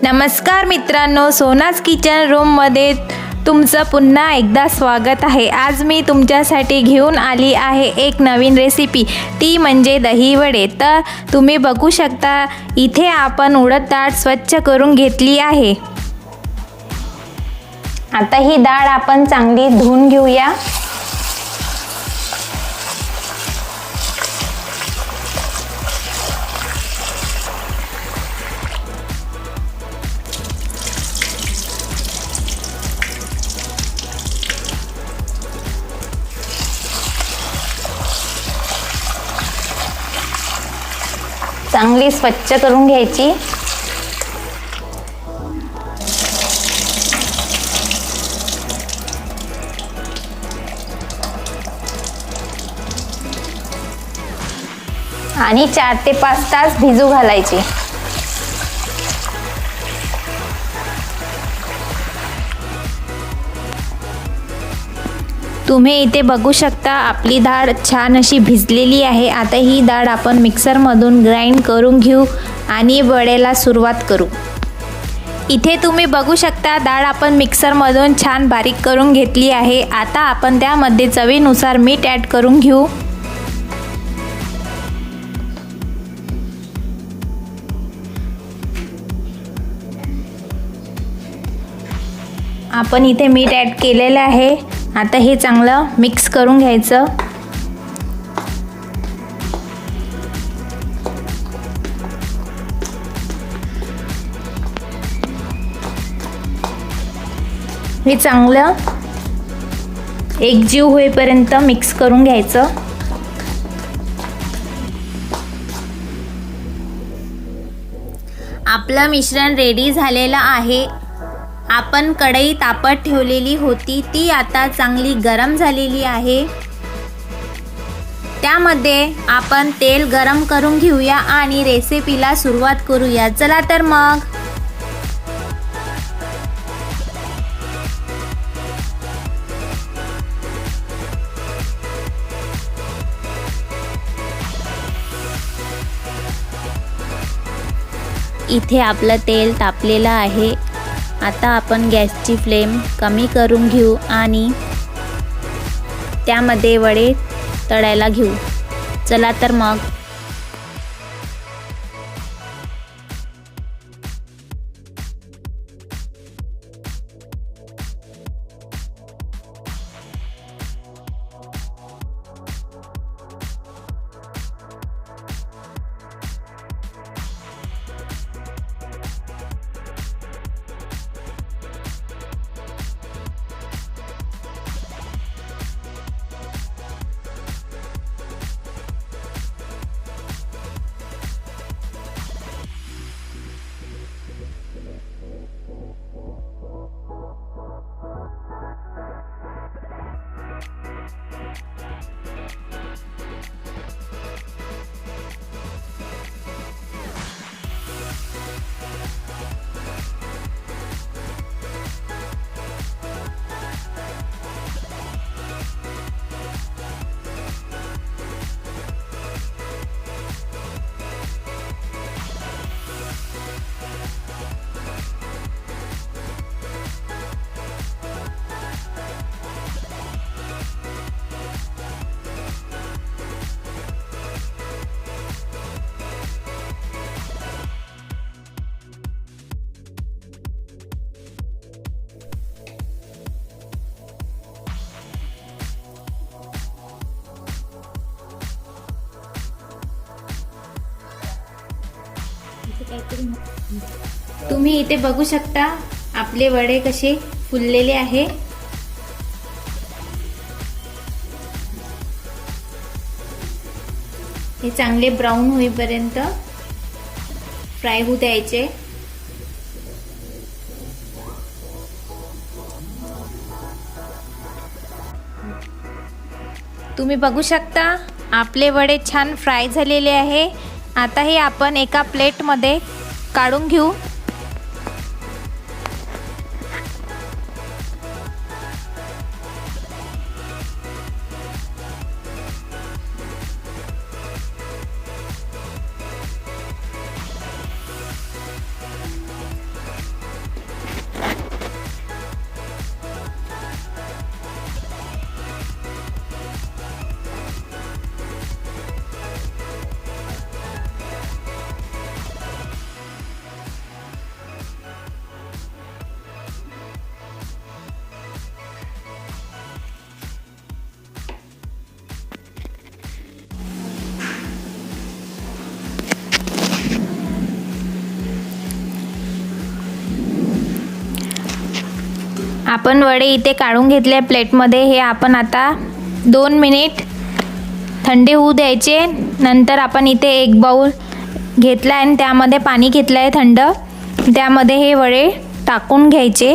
नमस्कार मित्रांनो, सोनाज किचन रूममध्ये तुमचं पुन्हा एकदा स्वागत आहे। आज मी तुमच्यासाठी घेऊन आली आहे एक नवीन रेसिपी, ती म्हणजे दही वडे। तर तुम्ही बघू शकता इथे आपण उडद डाळ स्वच्छ करून घेतली आहे। आता ही डाळ आपण चांगली धुवून घेऊया। चांगली स्वच्छ करून घ्यायची। आणि 4 ते 5 तास भिजू घालायची। तुम्ही इथे बघू शकता आपली डाळ छान अशी भिजलेली आहे। आता ही डाळ आपण मिक्सरमधून ग्राइंड करून घेऊ आणि वड्याला सुरुवात करू। इथे तुम्ही बघू शकता डाळ आपण मिक्सरमधून छान बारीक करून घेतली आहे। आता आपण त्यामध्ये चवीनुसार मीठ ॲड करून घेऊ। आपण इथे मीठ ॲड केलेलं आहे। आता हे चांगलं मिक्स करून घ्यायचं। हे चांगलं एकजीव होईपर्यंत मिक्स करून घ्यायचं। आपलं मिश्रण रेडी झालेलं आहे। आपण कढई तापत ठेवलेली होती, ती आता चांगली गरम झालेली आहे। त्यामध्ये आपण तेल गरम करून घेऊया आणि रेसिपीला सुरुवात करूया। चला तर मग इथे आपलं तेल तापलेलं आहे। आता आपण गॅसची फ्लेम कमी करून घेऊ आणि त्यामध्ये वडे तळायला घेऊ। चला तर मग तुम्ही इथे बघू शकता आपले वडे कसे फुललेले आहे। हे चांगले ब्राऊन होईपर्यंत फ्राय होऊ द्यायचे। तुम्ही बघू शकता आपले वडे छान फ्राय झालेले आहे। आता हे आपण एका प्लेटमध्ये काढून घेऊ। आपण वडे इथे काढून घेतले प्लेटमध्ये. हे आपण आता 2 मिनिट थंडे होऊ द्यायचे. नंतर आपण इथे एक बाउल घेतला आणि त्यामध्ये पाणी घेतलं आहे थंड. त्यामध्ये हे वडे टाकून घ्यायचे.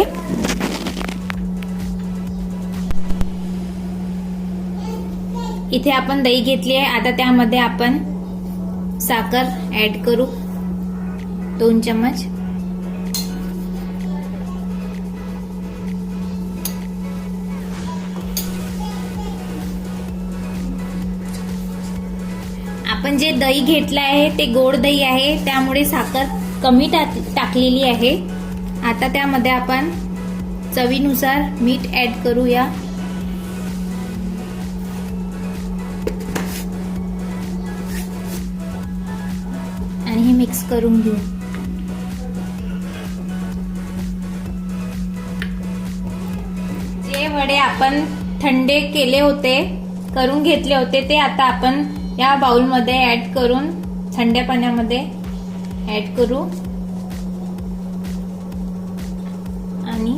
इथे आपण दही घेतली आहे. आता त्यामध्ये आपण साखर ॲड करू 2 चम्मच. आपण जे दही घेतलं आहे ते गोड दही आहे, त्यामुळे साखर कमी टाकलेली आहे. आता त्यामध्ये आपण चवीनुसार मीठ ॲड करूया. आणि हे मिक्स करून घेऊ. जे वडे आपण थंडे केले होते, करून घेतले होते, ते आता आपण या बाउलमध्ये ऍड करून थंड पाण्यामध्ये ऍड करू. आणि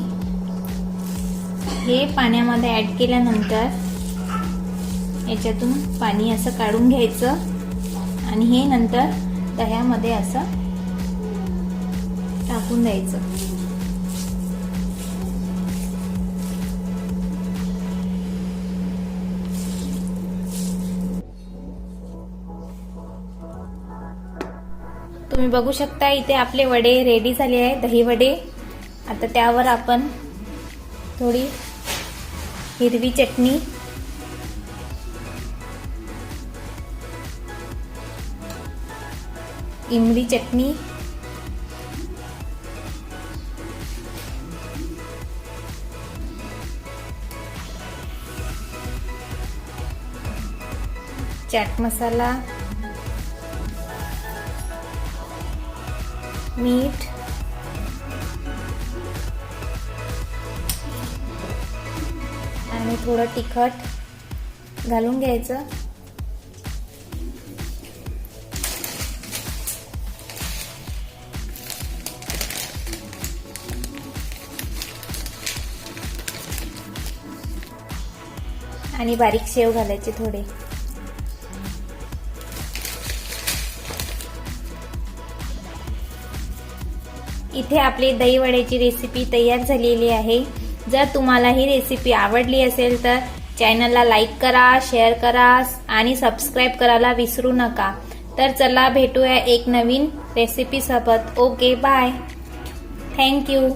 हे पाण्यामध्ये ऍड केल्यानंतर याच्यातून पाणी असं काढून घ्यायचं आणि हे नंतर दह्यामध्ये असं टाकून द्यायचं. तुम्ही बघू शकता इथे आपले वडे रेडी झाले आहे, दही वडे. आता त्यावर आपण थोडी हिरवी चटणी, इमली चटणी, चाट मसाला, मीठ, आणि थोडं तिखट घालून घ्यायचं. आणि बारीक शेव घालायचे थोडे. इथे आपली दही वड्याची रेसिपी तयार झालेली आहे. जर तुम्हाला ही रेसिपी आवडली असेल तर चॅनलला लाईक करा, शेअर करा आणि सबस्क्राईब करायला विसरू नका. तर चला भेटूया एक नवीन रेसिपी सोबत. Okay, bye. थँक्यू.